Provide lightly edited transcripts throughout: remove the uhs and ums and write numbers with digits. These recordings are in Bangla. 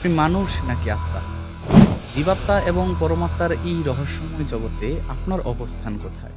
আপনি মানুষ নাকি আত্মা? জীবাত্মা এবং পরমাত্মার এই রহস্যময় জগতে আপনার অবস্থান কোথায়?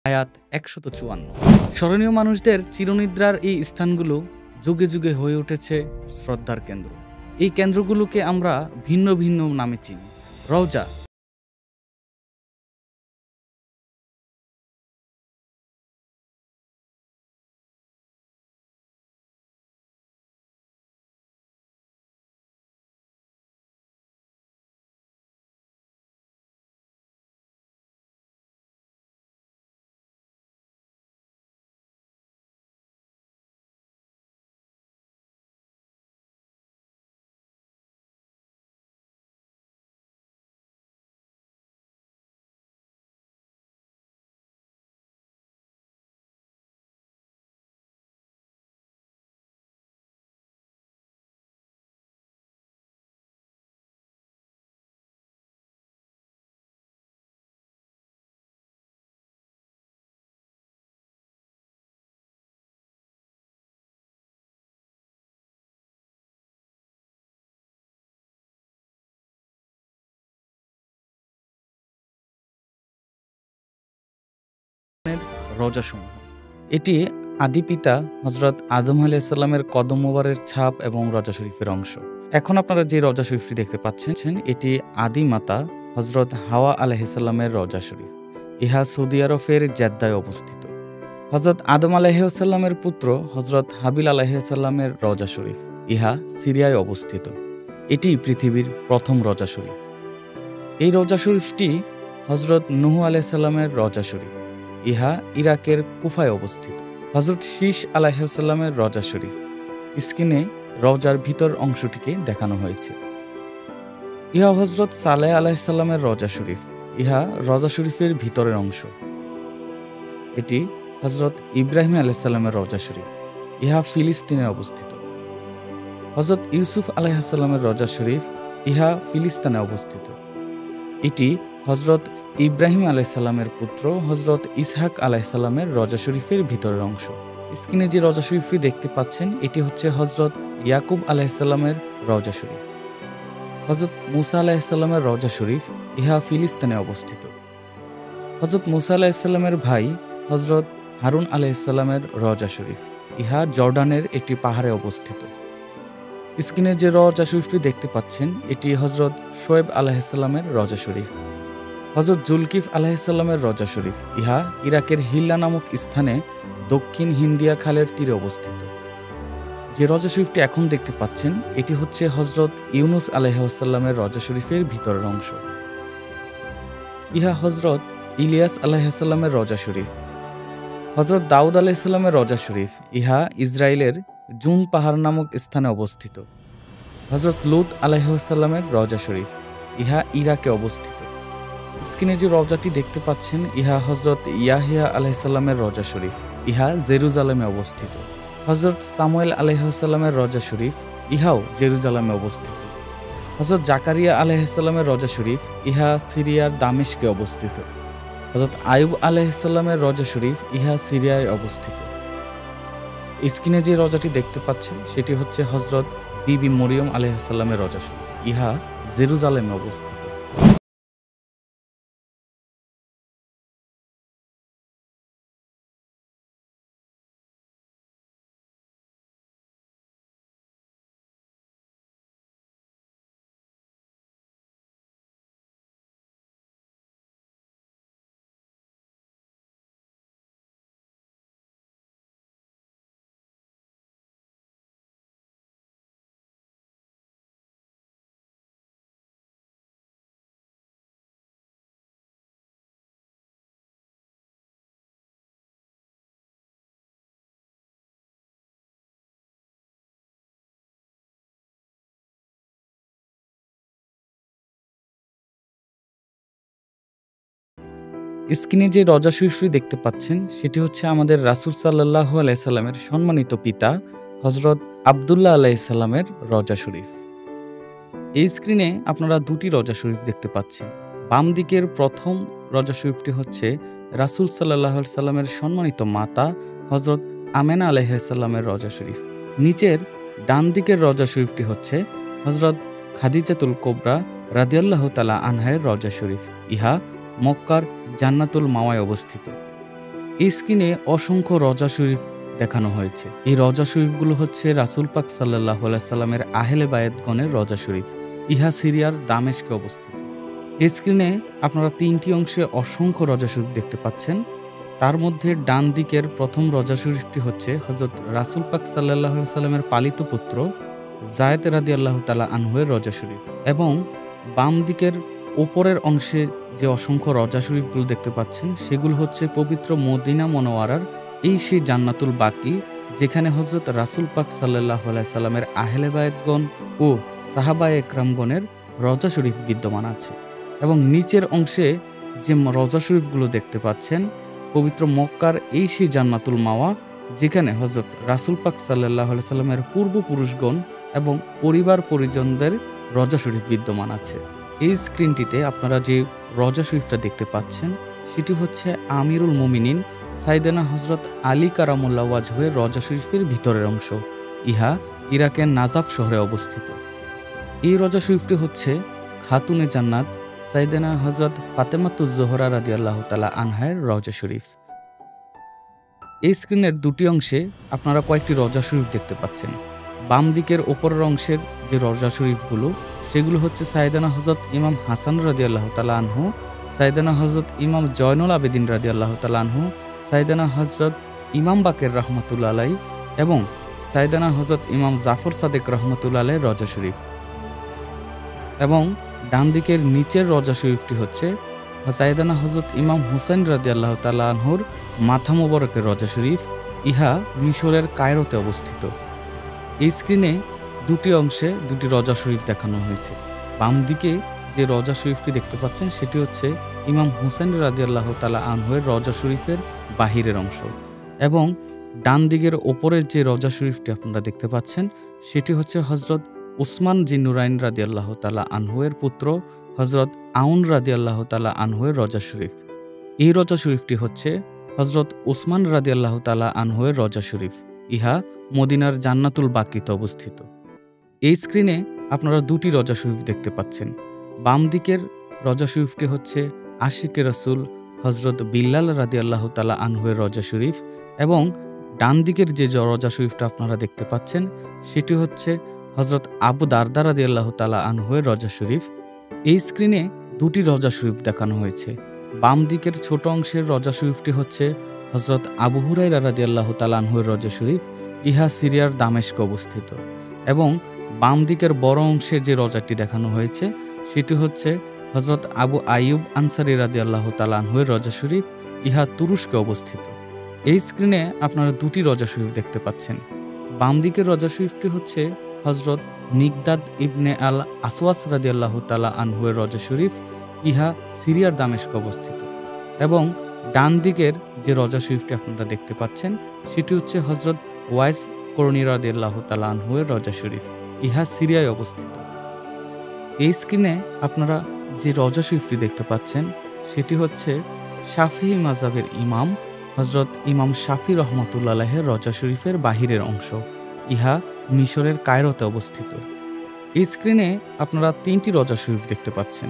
আয়াত ১৫৪। স্মরণীয় মানুষদের চিরনিদ্রার এই স্থানগুলো যুগে যুগে হয়ে উঠেছে শ্রদ্ধার কেন্দ্র। এই কেন্দ্রগুলোকে আমরা ভিন্ন ভিন্ন নামে চিনি। রওজা, রওজাসমূহ। এটি আদি পিতা হযরত আদম আলাইহিস সালামের কদম মোবারকের ছাপ এবং রওজা শরীফের অংশ। এখন আপনারা যে রওজা শরীফটি দেখতে পাচ্ছেন, এটি আদি মাতা হযরত হাওয়া আলাইহিস সালামের রওজা শরীফ। ইহা সৌদি আরবের জেদ্দায় অবস্থিত। হযরত আদম আলাইহিস সালামের পুত্র হযরত হাবিল আলাইহিস সালামের রওজা শরীফ। ইহা সিরিয়ায় অবস্থিত। এটি পৃথিবীর প্রথম রওজা শরীফ। এই রওজা শরীফটি হযরত নূহ আলাইহিস সালামের রওজা শরীফ। ইহা ইরাকের কুফায় অবস্থিত। হযরত শীশ আলাইহিস সালামের রওজা শরীফ। স্ক্রিনে রওজার ভিতর অংশটিকে দেখানো হয়েছে। ইহা হযরত সালেহ আলাইহিস সালামের রওজা শরীফ। ইহা রওজা শরীফের ভিতরের অংশ। এটি হযরত ইব্রাহিম আলাইহিস সালামের রওজা শরীফ। ইহা ফিলিস্তিনে অবস্থিত। হযরত ইউসুফ আলাইহিস সালামের রওজা শরীফ। ইহা ফিলিস্তিনে অবস্থিত। এটি হযরত ইব্রাহিম আলাইহিস সালামের পুত্র হযরত ইসহাক আলাইহিস সালামের রওজা শরীফের ভিতরের অংশ। স্ক্রিনে যে রওজা শরীফটি দেখতে পাচ্ছেন, এটি হচ্ছে হযরত ইয়াকুব আলাইহিস সালামের রওজা শরীফ। হযরত মূসা আলাইহিস সালামের রওজা শরীফ। ইহা ফিলিস্তিনে অবস্থিত। হযরত মূসা আলাইহিস সালামের ভাই হযরত হারুন আলাইহিস সালামের রওজা শরীফ। ইহা জর্ডানের একটি পাহাড়ে অবস্থিত। স্ক্রিনে যে রওজা শরীফটি দেখতে পাচ্ছেন, এটি হযরত শোয়েব আলাইহিস সালামের রওজা শরীফ। হযরত জুলকিফ আলাইহিস সালামের রওজা শরীফ। ইহা ইরাকের হিল্লা নামক স্থানে দক্ষিণ হিন্দিয়া খালের তীরে অবস্থিত। যে রওজা শরীফটি এখন দেখতে পাচ্ছেন, এটি হচ্ছে হযরত ইউনুস আলাইহিস সালামের রওজা শরীফের ভিতরের অংশ। ইহা হযরত ইলিয়াস আলাইহিস সালামের রওজা শরীফ। হযরত দাউদ আলাইহিস সালামের রওজা শরীফ। ইহা ইসরায়েলের জুন পাহাড় নামক স্থানে অবস্থিত। হযরত লূত আলাইহিস সালামের রওজা শরীফ। ইহা ইরাকে অবস্থিত। স্ক্রিনে যে রওজাটি দেখতে পাচ্ছেন ইহা হজরত ইয়াহিয়া আলাইহিসসালামের রওজা শরীফ, ইহা জেরুজালেমে অবস্থিত। হজরত সামুয়েল আলাইহিসসালামের রওজা শরীফ, ইহাও জেরুজালেমে অবস্থিত। হজরত জাকারিয়া আলাইহিসসালামের রওজা শরীফ, ইহা সিরিয়ার দামেস্কে অবস্থিত। হজরত আয়ুব আলাইহিসসালামের রওজা শরীফ, ইহা সিরিয়ায় অবস্থিত। স্ক্রিনে যে রওজাটি দেখতে পাচ্ছেন সেটি হচ্ছে হজরত বিবি মরিয়ম আলাইহিসসালামের রওজা শরীফ, ইহা জেরুজালেমে অবস্থিত। স্ক্রিনে যে রওজা শরীফটি দেখতে পাচ্ছেন সেটি হচ্ছে আমাদের রাসূল সাল্লাল্লাহু আলাইহি সাল্লামের সম্মানিত পিতা হজরত আব্দুল্লাহ আলাইহিস সালামের রওজা শরীফ। এই স্ক্রিনে আপনারা দুটি রওজা শরীফ দেখতে পাচ্ছেন। বাম দিকের প্রথম রওজা শরীফটি হচ্ছে রাসূল সাল্লাল্লাহু আলাইহি সাল্লামের সম্মানিত মাতা হজরত আমেনা আলাইহিস সালামের রওজা শরীফ। নিচের ডান দিকের রওজা শরীফটি হচ্ছে হজরত খাদিজাতুল কোবরা রাদিয়াল্লাহু তাআলা আনহার রওজা শরীফ, ইহা মক্কার জান্নাতুল মাওয়ায় অবস্থিত। এই স্ক্রিনে অসংখ্য রওজা শরীফ দেখানো হয়েছে। এই রওজা শরীফগুলো হচ্ছে রাসূল পাক সাল্লাল্লাহু আলাইহি সাল্লামের আহলে বায়াতগণের রওজা শরীফ, ইহা সিরিয়ার দামেস্কে অবস্থিত। এই স্ক্রিনে আপনারা তিনটি অংশে অসংখ্য রওজা শরীফ দেখতে পাচ্ছেন। তার মধ্যে ডান দিকের প্রথম রওজা শরীফটি হচ্ছে হযরত রাসূল পাক সাল্লাল্লাহু আলাইহি সাল্লামের পালিত পুত্র যায়েদ রাদিয়াল্লাহু তাআলা আনহুর রওজা শরীফ, এবং বাম দিকের উপরের অংশে যে অসংখ্য রওজা শরীফগুলো দেখতে পাচ্ছেন সেগুলো হচ্ছে পবিত্র মদিনা মনোয়ারার এই সেই জান্নাতুল বাকি, যেখানে হযরত রাসূল পাক সাল্লাল্লাহু আলাইহি সাল্লামের আহলে বায়াতগণ ও সাহাবায়ে একরামগণের রওজা শরীফ বিদ্যমান আছে। এবং নিচের অংশে যে রওজা শরীফগুলো দেখতে পাচ্ছেন পবিত্র মক্কার এই সেই জান্নাতুল মাওয়া, যেখানে হযরত রাসূল পাক সাল্লাল্লাহু আলাইহি সাল্লামের পূর্বপুরুষগণ এবং পরিবার পরিজনদের রওজা শরীফ বিদ্যমান আছে। এই স্ক্রিনটিতে আপনারা যে রওজা শরীফটা দেখতে পাচ্ছেন সেটি হচ্ছে আমিরুল মুমিনিন সাইয়েদনা হযরত আলী কারামুল্লাহ ওয়াজহের রওজা শরীফের ভিতরের অংশ, ইহা ইরাকের নাজাফ শহরে অবস্থিত। এই রওজা শরীফটি হচ্ছে খাতুনে জান্নাত সাইয়েদনা হযরত ফাতেমাতুজ জোহরা রাদিয়াল্লাহু তাআলা আনহার রওজা শরীফ। এই স্ক্রিনের দুটি অংশে আপনারা কয়েকটি রওজা শরীফ দেখতে পাচ্ছেন। বাম দিকের ওপরের অংশের যে রওজা শরীফগুলো সেগুলো হচ্ছে সাইয়েদনা হযরত ইমাম হাসান রাদিয়াল্লাহু তাআলা আনহু, সাইয়েদনা হযরত ইমাম জয়নুল আবেদিন রাদিয়াল্লাহু তাআলা আনহু, সাইয়েদনা হযরত ইমাম বাকের রাহমাতুল্লাহ আলাইহি এবং সাইয়েদনা হযরত ইমাম জাফর সাদেক রাহমাতুল্লাহ আলাইহির রওজা শরীফ। এবং ডান দিকের নিচের রওজা শরীফটি হচ্ছে সাইয়েদনা হযরত ইমাম হুসাইন রাদিয়াল্লাহু তাআলা আনহুর মাথা মোবারকের রওজা শরীফ, ইহা মিশরের কায়রোতে অবস্থিত। এই স্ক্রিনে দুটি অংশে দুটি রওজা শরীফ দেখানো হয়েছে। বাম দিকে যে রওজা শরীফটি দেখতে পাচ্ছেন সেটি হচ্ছে ইমাম হুসাইন রাদিয়াল্লাহু তাআলা আনহুর রওজা শরীফের বাহিরের অংশ, এবং ডান দিকের ওপরের যে রওজা শরীফটি আপনারা দেখতে পাচ্ছেন সেটি হচ্ছে হযরত উসমান জিন্নুরাইন রাদিয়াল্লাহু তাআলা আনহুর পুত্র হযরত আউন রাদিয়াল্লাহু তাআলা আনহুর রওজা শরীফ। এই রওজা শরীফটি হচ্ছে হযরত উসমান রাদিয়াল্লাহু তাআলা আনহুর রওজা শরীফ, ইহা মদিনার জান্নাতুল বাকিতে অবস্থিত। এই স্ক্রিনে আপনারা দুটি রওজা শরীফ দেখতে পাচ্ছেন। বাম দিকের রওজা শরীফটি হচ্ছে আশিকে রাসূল হযরত বিল্লাল রাদিয়াল্লাহু তাআলা আনহুর রওজা শরীফ, এবং ডান দিকের যে রওজা শরীফটা আপনারা দেখতে পাচ্ছেন সেটি হচ্ছে হযরত আবু দারদা রাদিয়াল্লাহু তাআলা আনহুর রওজা শরীফ। এই স্ক্রিনে দুটি রওজা শরীফ দেখানো হয়েছে। বাম দিকের ছোট অংশের রওজা শরীফটি হচ্ছে হযরত আবু হুরায়রা রাদিয়াল্লাহু তাআলা আনহুর রওজা শরীফ, ইহা সিরিয়ার দামেস্কে অবস্থিত। এবং বাম দিকের বড় অংশের যে রওজাটি দেখানো হয়েছে সেটি হচ্ছে হযরত আবু আইয়ুব আনসারী রাদিয়াল্লাহু তাআলা আনহুর রওজা শরীফ, ইহা তুরস্কে অবস্থিত। এই স্ক্রিনে আপনারা দুটি রওজা শরীফ দেখতে পাচ্ছেন। বাম দিকের রওজা শরীফটি হচ্ছে হযরত মিকদাদ ইবনে আল আসওয়াস রাদিয়াল্লাহু তাআলা আনহুয়ের রওজা শরীফ, ইহা সিরিয়ার দামেস্কে অবস্থিত। এবং ডান দিকের যে রওজা শরীফটি আপনারা দেখতে পাচ্ছেন সেটি হচ্ছে হযরত ওয়াইস করনী রাদিয়াল্লাহু তাআলা আনহুয়ের রওজা শরীফ, ইহা সিরিয়ায় অবস্থিত। এই স্ক্রিনে আপনারা যে রওজা শরীফটি দেখতে পাচ্ছেন সেটি হচ্ছে শাফিঈ মাযহাবের ইমাম হযরত ইমাম শাফি রহমাতুল্লাহ আলাইহির রওজা শরীফের বাহিরের অংশ, ইহা মিশরের কায়রোতে অবস্থিত। এই স্ক্রিনে আপনারা ৩টি রওজা শরীফ দেখতে পাচ্ছেন।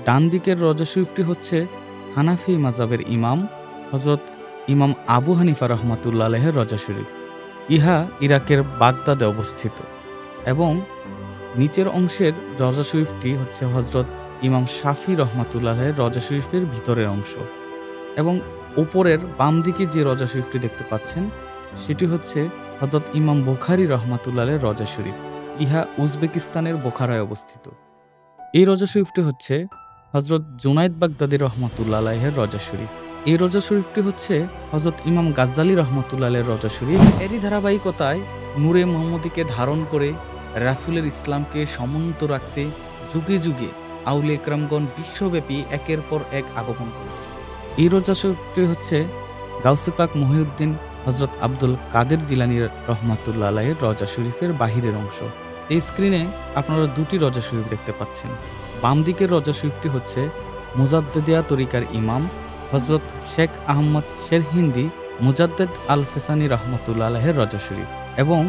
ডান দিকের রওজা শরীফটি হচ্ছে হানাফি মাযহাবের ইমাম হযরত ইমাম আবু হানিফা রহমাতুল্লাহ আলাইহির রওজা শরীফ, ইহা ইরাকের বাগদাদে অবস্থিত। এবং নিচের অংশের রওজা শরীফটি হচ্ছে হযরত ইমাম শাফি রহমাতুল্লাহ আলাইহির রওজা শরীফের ভিতরের অংশ। এবং উপরের বাম দিকে যে রওজা শরীফটি দেখতে পাচ্ছেন সেটি হচ্ছে হযরত ইমাম বুখারী রহমাতুল্লাহ আলাইহির রওজা শরীফ, ইহা উজবেকিস্তানের বোখারায় অবস্থিত। এই রওজা শরীফটি হচ্ছে হযরত জুনাইদ বাগদাদী রহমাতুল্লাহ আলাইহির রওজা শরীফ। এই রওজা শরীফটি হচ্ছে হযরত ইমাম গাজ্জালী রহমাতুল্লাহ আলাইহির রওজা শরীফ। এরই ধারাবাহিকতায় নূরে মুহাম্মদীকে ধারণ করে রাসূলের ইসলামকে সমুন্নত রাখতে যুগে যুগে আউলিয়া ইকরামগণ বিশ্বব্যাপী একের পর এক আগমন করেছে। এই রওজা শরীফটি হচ্ছে গাউসে পাক মহিউদ্দিন হযরত আব্দুল কাদের জিলানী রহমাতুল্লাহ আলাইহির রওজা শরীফের বাহিরের অংশ। এই স্ক্রিনে আপনারা ২টি রওজা শরীফ দেখতে পাচ্ছেন। বাম দিকের রওজা শরীফটি হচ্ছে মুজাদ্দেদিয়া তরিকার ইমাম হযরত শেখ আহমদ শেরহিন্দি মুজাদ্দেদ আল ফেসানি রহমাতুল্লাহ আলাইহির রওজা শরীফ। এবং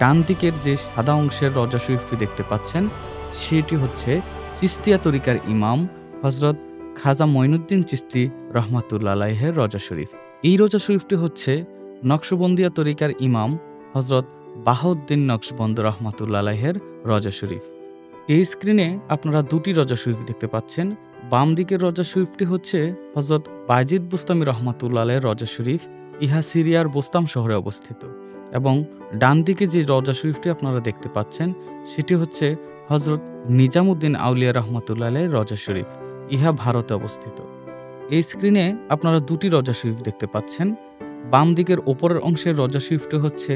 ডান দিকের যে সাদা অংশের রওজা শরীফটি দেখতে পাচ্ছেন সেটি হচ্ছে চিশতিয়া তরিকার ইমাম হযরত খাজা মঈনুদ্দিন চিশতি রহমাতুল্লাহ আলাইহির রওজা শরীফ। এই রওজা শরীফটি হচ্ছে নকশবন্দিয়া তরিকার ইমাম হযরত বাহাউদ্দিন নকশবন্দ রহমাতুল্লাহ আলাইহির রওজা শরীফ। এই স্ক্রিনে আপনারা ২টি রওজা শরীফ দেখতে পাচ্ছেন। বাম দিকের রওজা শরীফটি হচ্ছে হযরত বায়জিদ বুস্তামি রহমাতুল্লাহ আলাইহির রওজা শরীফ, ইহা সিরিয়ার বোস্তাম শহরে অবস্থিত। এবং ডান দিকে যে রওজা শরীফটি আপনারা দেখতে পাচ্ছেন সেটি হচ্ছে হযরত নিজামুদ্দিন আউলিয়া রহমাতুল্লাহ আলাইহির রওজা শরীফ, ইহা ভারতে অবস্থিত। এই স্ক্রিনে আপনারা ২টি রওজা শরীফ দেখতে পাচ্ছেন। বাম দিকের ওপরের অংশের রওজা শরীফটি হচ্ছে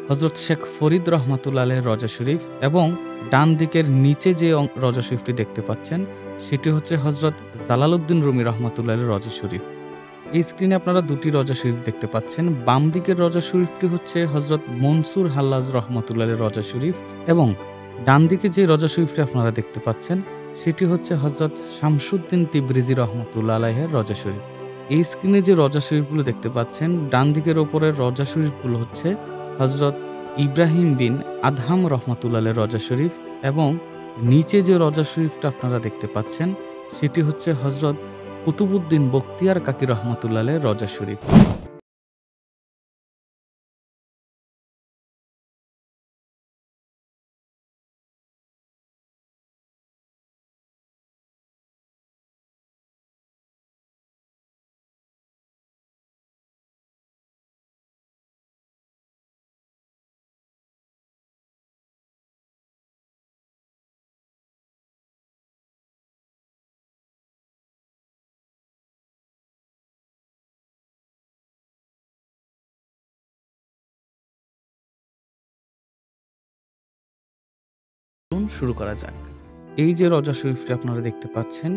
হযরত শেখ ফরিদ রহমাতুল্লাহ আলাইহির রওজা শরীফ। এবং ডান দিকের নিচে যে রওজা শরীফটি দেখতে পাচ্ছেন সেটি হচ্ছে হযরত জালালউদ্দিন রুমি রহমাতুল্লাহ আলাইহির রওজা শরীফ। এই স্ক্রিনে আপনারা ২টি রওজা শরীফ দেখতে পাচ্ছেন। বাম দিকের রওজা শরীফটি হচ্ছে হযরত মনসুর হাল্লাজ রহমাতুল্লাহ আলাইহির রওজা শরীফ। এবং ডান দিকে যে রওজা শরীফটি আপনারা দেখতে পাচ্ছেন সেটি হচ্ছে হযরত শামসুদ্দিন তিবরিজি রহমাতুল্লাহ আলাইহির রওজা শরীফ। এই স্ক্রিনে যে রওজা শরীফগুলো দেখতে পাচ্ছেন ডান দিকের ওপরের রওজা শরীফগুলো হচ্ছে হযরত ইব্রাহিম বিন আদহাম রহমাতুল্লাহ আলাইহির রওজা শরীফ। এবং নিচে যে রওজা শরীফটা আপনারা দেখতে পাচ্ছেন সেটি হচ্ছে হযরত কুতুবউদ্দিন বখতিয়ার কাকি রহমাতুল্লাহ আলাইহির রওজা শরীফ। শুরু করা যাক। এই যে রওজা শরীফটি আপনারা দেখতে পাচ্ছেন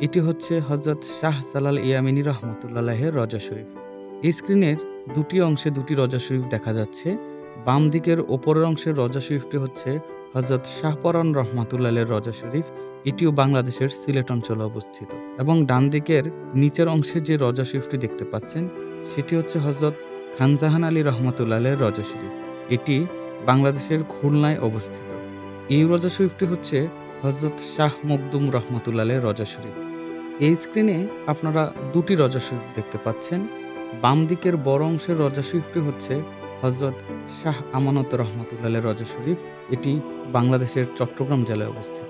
এটি হচ্ছে হযরত শাহ জালাল ইয়ামিনী রহমাতুল্লাহ আলাইহির রওজা শরীফ। এই স্ক্রিনের ২টি অংশে ২টি রওজা শরীফ দেখা যাচ্ছে। বাম দিকের ওপরের অংশের রওজা শরীফটি হচ্ছে হযরত শাহপরান রহমাতুল্লাহ আলাইহির রওজা শরীফ, এটিও বাংলাদেশের সিলেট অঞ্চলে অবস্থিত। এবং ডান দিকের নিচের অংশে যে রওজা শরীফটি দেখতে পাচ্ছেন সেটি হচ্ছে হযরত খানজাহান আলী রহমাতুল্লাহ আলাইহির রওজা শরীফ, এটি বাংলাদেশের খুলনায় অবস্থিত। এই রওজা শরীফটি হচ্ছে হযরত শাহ মখদুম রহমাতুল্লাহ আলাইহির রওজা শরীফ। এই স্ক্রিনে আপনারা ২টি রওজা শরীফ দেখতে পাচ্ছেন। বাম দিকের বড় অংশের রওজা শরীফটি হচ্ছে হযরত শাহ আমানত রহমাতুল্লাহ আলাইহির রওজা শরীফ, এটি বাংলাদেশের চট্টগ্রাম জেলায় অবস্থিত।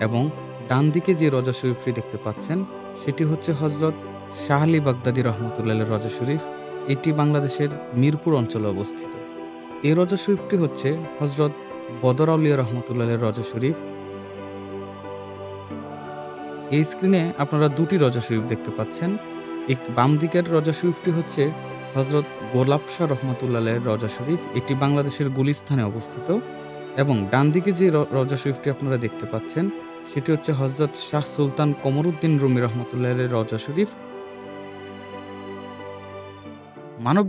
এবং ডান দিকে যে রওজা শরীফটি দেখতে পাচ্ছেন সেটি হচ্ছে হযরত শাহ আলী বাগদাদী রহমাতুল্লাহ আলাইহির রওজা শরীফ, এটি বাংলাদেশের মিরপুর অঞ্চলে অবস্থিত। এই রওজা শরীফটি হচ্ছে হযরত বদর আউলিয়া রহমাতুল্লাহ আলাইহির রওজা শরীফ। এই স্ক্রিনে আপনারা ২টি রওজা শরীফ দেখতে পাচ্ছেন। বাম দিকের রওজা শরীফটি হচ্ছে হযরত গোলাপ শাহ রহমাতুল্লাহ আলাইহির রওজা শরীফ, এটি বাংলাদেশের গুলিস্তানে অবস্থিত। এবং ডান দিকে যে রওজা শরীফটি আপনারা দেখতে পাচ্ছেন, সেটি হচ্ছে হযরত শাহ সুলতান কমরউদ্দিন রুমি রহমাতুল্লাহ আলাইহির রওজা শরীফ। মানব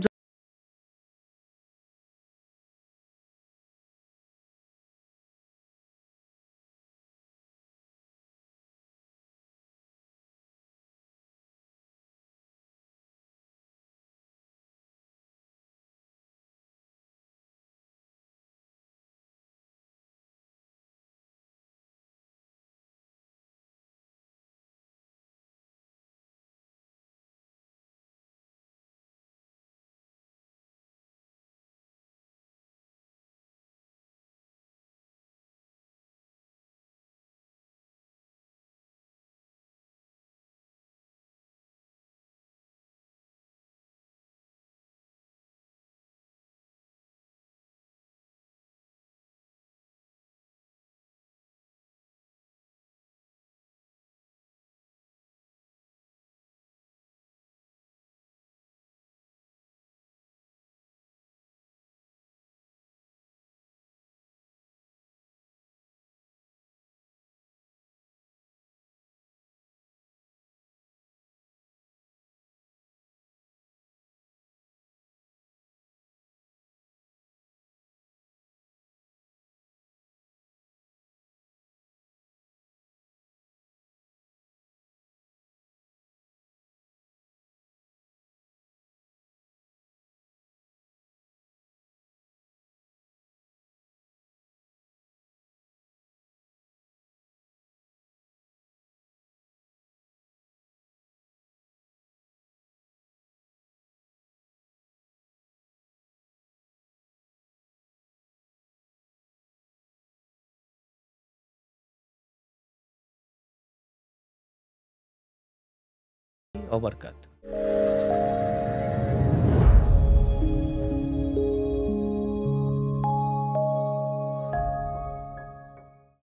ওয়া বারাকাতুহু।